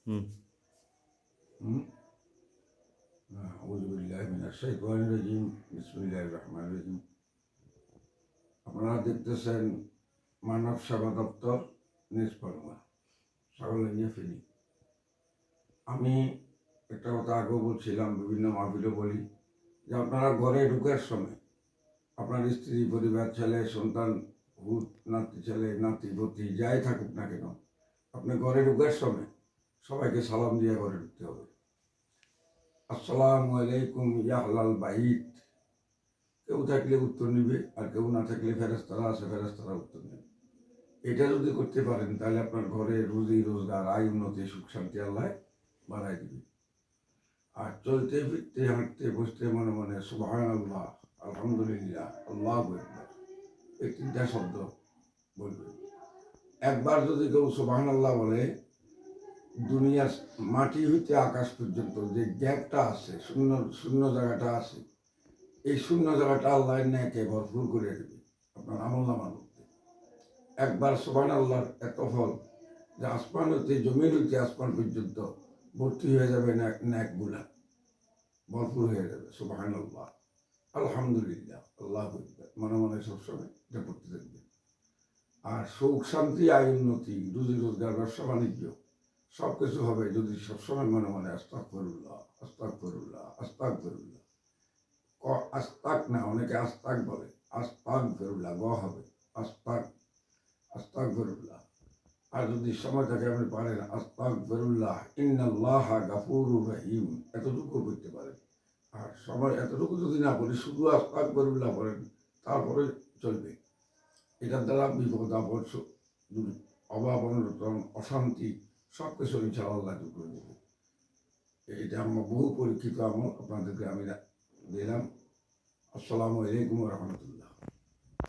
হুম। আউযু বিল্লাহি মিনাশ শাইতানির রাজিম। বিসমিল্লাহির রহমানির রহিম। আপনারা দেখতেছেন মানব সেবা দপ্তর নিষ্পর্মা সকলে নিয়ে ফেলি। আমি একটা কথা আগেও বলছিলাম, বিভিন্ন মাহফিলে বলি যে আপনারা ঘরে ঢুকার সময় আপনার স্ত্রী, পরিবার, ছেলে, সন্তান, হুত, নাতি, ছেলে, নাতি, পতি যাই থাকুক না কেন, আপনি ঘরে ঢুকার সময় সবাইকে সালাম দিয়ে ঘরে ঢুকতে হবে। আসসালামু আলাইকুম ইয়া আহলাল বাইত। কেউ থাকলে উত্তর নিবে, আর কেউ না থাকলে ফেরেশতারা আছে, ফেরেশতারা উত্তর নেবে। এটা যদি করতে পারেন তাহলে আপনার ঘরে রুজি রোজগার, আয়, উন্নতি, সুখ শান্তি আল্লাহ বাড়াই দিবে। আর চলতে ফিরতে হাঁটতে বসতে মনে মনে সুবহানাল্লাহ, আলহামদুলিল্লাহ, আল্লাহু আকবার, এই তিনটা শব্দ বলবে। একবার যদি কেউ সুবহানাল্লাহ বলে, দুনিয়ার মাটি হইতে আকাশ পর্যন্ত যে গ্যাপটা আছে, শূন্য শূন্য জায়গাটা আছে, এই শূন্য জায়গাটা আল্লাহ ন্যাকে ভরপুর করে দেবে আপনার আমল নামার মধ্যে। একবার সুবহানাল্লাহর এত ফল যে আসমান হইতে, জমিন হইতে আসমান পর্যন্ত ভর্তি হয়ে যাবে ন্যাকগুলা, ভরপুর হয়ে যাবে। সুবহানাল্লাহ, আলহামদুলিল্লাহ, আল্লাহু আকবার, মনে মনে সবসময় এটা করতে থাকবে। আর সুখ শান্তি, আয় উন্নতি, রুজি রোজগার, ব্যবসা বাণিজ্য সব কিছু হবে যদি সবসময় মনে মনে আস্তাগফিরুল্লাহ, আস্তাগফিরুল্লাহ, আস্তাগফিরুল্লাহ। আস্তাক না, অনেকে আস্তাক বলে, আস্তাগফিরুল্লাহ গ হবে, আস্তাক, আস্তাগফিরুল্লাহ। আর যদি সময় থাকে আপনি পারেন আস্তাগফিরুল্লাহ ইন্নাল্লাহা গাফুরুর রহিম, এতটুকু করতে পারেন। আর সময় এতটুকু যদি না বলি, শুধু আস্তাগফিরুল্লাহ বলেন, তারপরে চলবে। এটার দ্বারা বিপদ আপদ, অভাব অনটন, অশান্তি সব কিছু ইনশাআল্লাহ দূর করে দেবে। এটা আমার বহু পরীক্ষিত আমল, আপনাদেরকে আমি দিলাম। আসসালামু আলাইকুম রহমতুল্লাহ।